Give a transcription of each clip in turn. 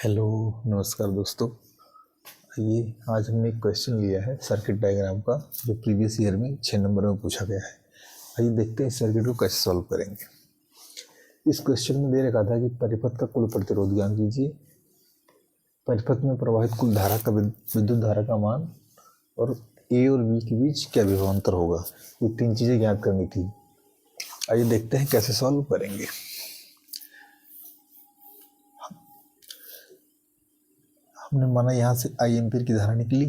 Hello, नमस्कार दोस्तों। ये आज हमने एक क्वेश्चन लिया है सर्किट डायग्राम का, जो प्रीवियस ईयर में 6 नंबर में पूछा गया है। आइए देखते हैं इस सर्किट को कैसे सॉल्व करेंगे। इस क्वेश्चन में दे रखा था कि परिपथ का कुल प्रतिरोध ज्ञात कीजिए, परिपथ में प्रवाहित कुल धारा का विद्युत धारा का मान और ए और बी के बीच क्या विभवांतर होगा। ये 3 चीज़ें ज्ञात करनी थी। आइए देखते हैं कैसे सॉल्व करेंगे। हमने माना यहाँ से आई एम्पीयर की धारा निकली,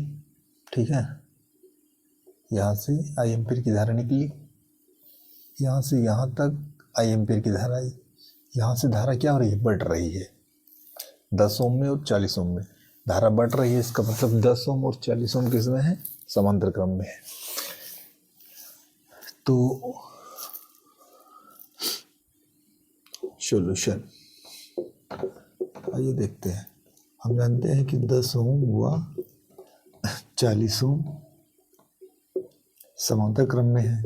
ठीक है। यहाँ से आई एम्पीयर की धारा निकली, यहाँ से यहाँ तक आई एम्पीयर की धारा आई। यहाँ से धारा क्या हो रही है, बढ़ रही है। 10 ओम में और 40 ओम में धारा बढ़ रही है। इसका मतलब 10 ओम और 40 ओम किस में है, समांतर क्रम में है। तो सॉल्यूशन आइए देखते हैं। हम जानते हैं कि 10 ओम हुआ 40 ओम समांतर क्रम में है।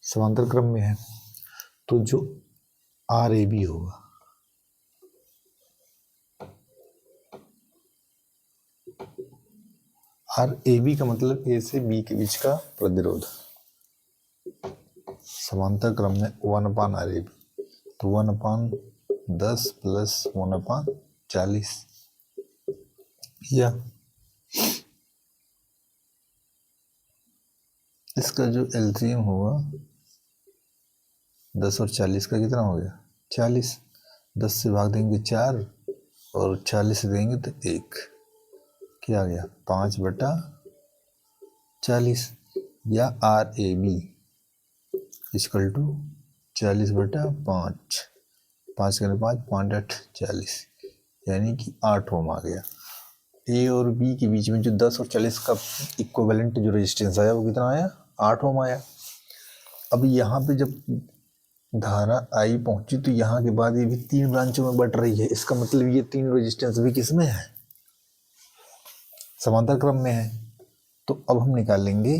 समांतर क्रम में है तो जो आर ए बी होगा, आर ए बी का मतलब ए से बी के बीच का प्रतिरोध समांतर क्रम में 1 आर ए बी, तो 1/10 प्लस 1/40 या इसका जो एलसीएम होगा 10 और 40 का कितना हो गया, 40। 10 से भाग देंगे 4 और 40 से देंगे तो 1, क्या आ गया 5/40 या R A B equal to 40/5। 5 करने 5 5 8 40, यानी कि 8 ओम आ गया। ए और बी के बीच में जो 10 और 40 का इक्विवेलेंट जो रेजिस्टेंस आया वो कितना आया, 8 ओम आया। अब यहाँ पे जब धारा आई पहुंची तो यहाँ के बाद ये भी 3 ब्रांचों में बढ़ रही है। इसका मतलब ये 3 रेजिस्टेंस भी किस में है, समांतर क्रम में है। तो अब हम निकालेंगे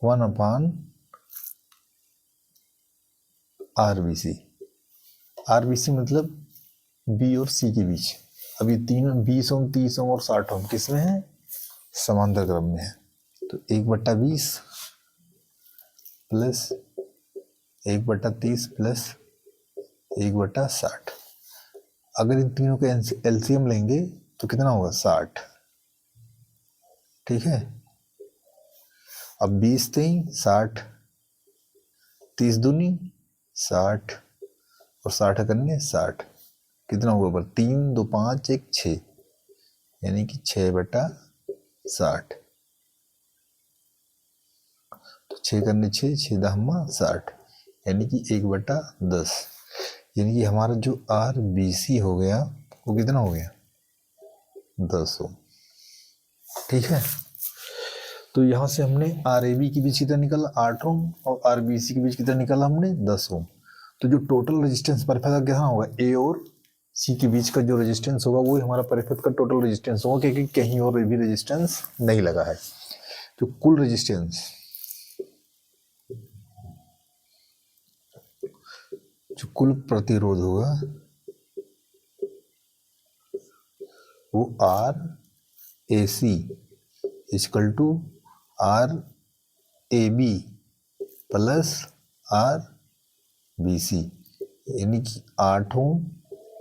1/RBC। RBC मतलब बी और सी के बीच। अब ये तीनों 20 ओम 30 ओम और 60 ओम किस में है, समांतर क्रम में है। तो 1/20 प्लस 1/30 प्लस 1/60। अगर इन तीनों का एलसीएम लेंगे तो कितना होगा, 60, ठीक है। अब 20 3 60, 30 दूनी 60 और 60 करने 60, कितना होगा पर 3 2 5 1 6, यानी कि 6/60। तो 6 करने 6 6 10 60, यानी कि 1/10, यानी कि हमारा जो आर बी सी हो गया वो कितना हो गया, 10 ओम, ठीक है। तो यहाँ से हमने आर ए बी के बीच कितना निकाला, 8 ओम, और आर बी सी के बीच कितना निकाला हमने, 10 ओम। तो जो टोटल रेजिस्टेंस परिपथ का कितना होगा, ए और सी के बीच का जो रेजिस्टेंस होगा वो हमारा परिपथ का टोटल रेजिस्टेंस होगा, क्योंकि कहीं और भी रेजिस्टेंस नहीं लगा है। तो कुल रेजिस्टेंस, जो कुल प्रतिरोध होगा वो R A C equal to R A B plus R B C, यानी कि 8 ओम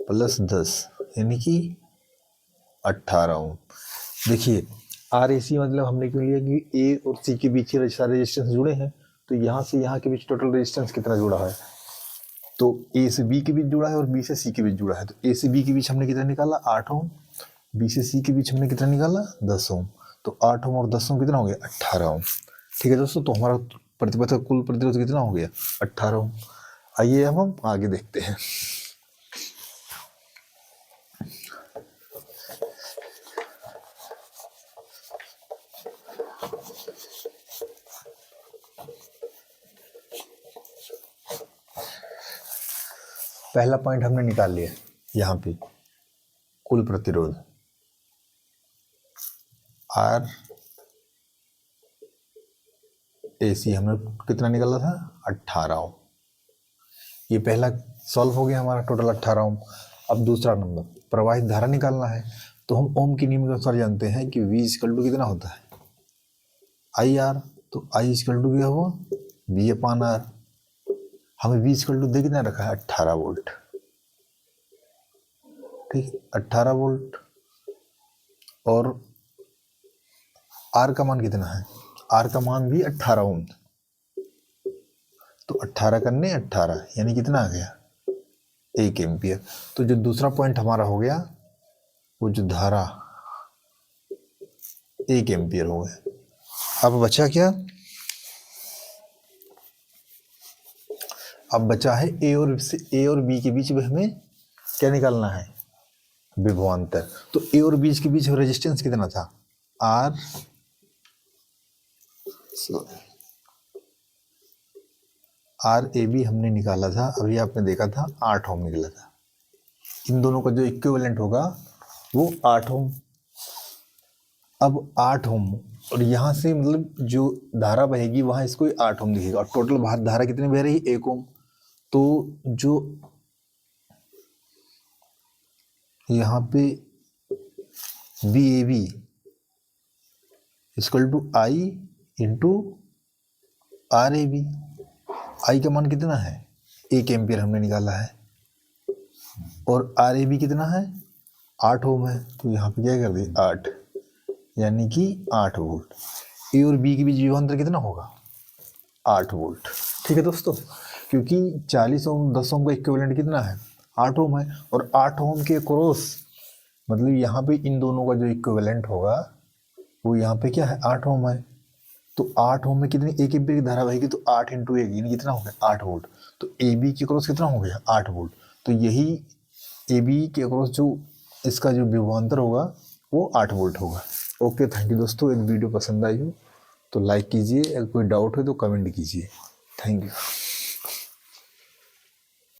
प्लस 10, यानी कि 18 ओम। देखिए आर ए सी मतलब हमने क्यों लिया कि ए और सी के बीच सारे रेजिस्टेंस जुड़े हैं। तो यहाँ से यहाँ के बीच टोटल रेजिस्टेंस कितना जुड़ा है, तो ए से बी के बीच जुड़ा है और बी से सी के बीच जुड़ा है। तो ए से बी के बीच हमने कितना निकाला, 8 ओम, बी से सी के बीच हमने कितना निकाला, 10 ओम। तो 8 ओम और 10 ओम कितना हो गया, 18 ओम, ठीक है दोस्तों। तो हमारा प्रतिपथ का कुल प्रतिरोध कितना हो गया, 18 ओम। आइए अब हम आगे देखते हैं। पहला पॉइंट हमने निकाल लिया यहाँ पे, कुल प्रतिरोध आर ए सी हमने कितना निकाला था, 18 ओम। ये पहला सॉल्व हो गया हमारा, टोटल 18 ओम। अब दूसरा नंबर, प्रवाहित धारा निकालना है। तो हम ओम के नियम के अनुसार जानते हैं कि V इक्वल टू कितना होता है, आई आर। तो I इक्वल टू क्या हुआ, V अपान आर। हमें V इक्वल टू दे कितना रखा है, 18 वोल्ट। ठीक, 18 वोल्ट। और R का मान कितना है, R का मान भी 18 ओम। तो 18 करने 18 यानी कितना आ गया, 1 एम्पियर। तो जो दूसरा पॉइंट हमारा हो गया, वो जो धारा 1 एम्पियर हो गया। अब बचा क्या, अब बचा है ए और बी के बीच में हमें क्या निकालना है, विभवांतर। तो ए और बी के बीच में रेजिस्टेंस कितना था, आर, आर ए बी हमने निकाला था, अभी आपने देखा था 8 ओम निकला था। इन दोनों का जो इक्विवेलेंट होगा वो 8 ओम। अब 8 ओम, और यहाँ से मतलब जो धारा बहेगी वहाँ इसको 8 ओम दिखेगा, और टोटल बाहर धारा कितनी बह रही है, 1 ओम। तो जो यहाँ पे B A B equal to I into R A B. I का मान कितना है, 1 एम्पियर हमने निकाला है, और आर ए बी कितना है, 8 ओम है। तो यहाँ पे क्या कर दिए 8, यानी कि 8 वोल्ट। ए और बी के बीच विभवांतर कितना होगा, 8 वोल्ट। ठीक है दोस्तों, क्योंकि 40 ओम 10 ओम का इक्विवेलेंट कितना है, 8 ओम है, और 8 ओम के क्रॉस मतलब यहाँ पे इन दोनों का जो इक्विवेलेंट होगा वो यहाँ पे क्या है, 8 ओम है। तो 8 ओम में कितनी, 1 एम्पीयर की धारा बहेगी, तो 8 इंटू 1 यानी कितना हो गया, 8 वोल्ट। तो ए बी के क्रॉस कितना हो गया, 8 वोल्ट। तो यही ए बी के क्रॉस जो इसका जो विभवांतर होगा वो 8 वोल्ट होगा। ओके, थैंक यू दोस्तों। एक वीडियो पसंद आई हो तो लाइक कीजिए, अगर कोई डाउट हो तो कमेंट कीजिए। Thank you.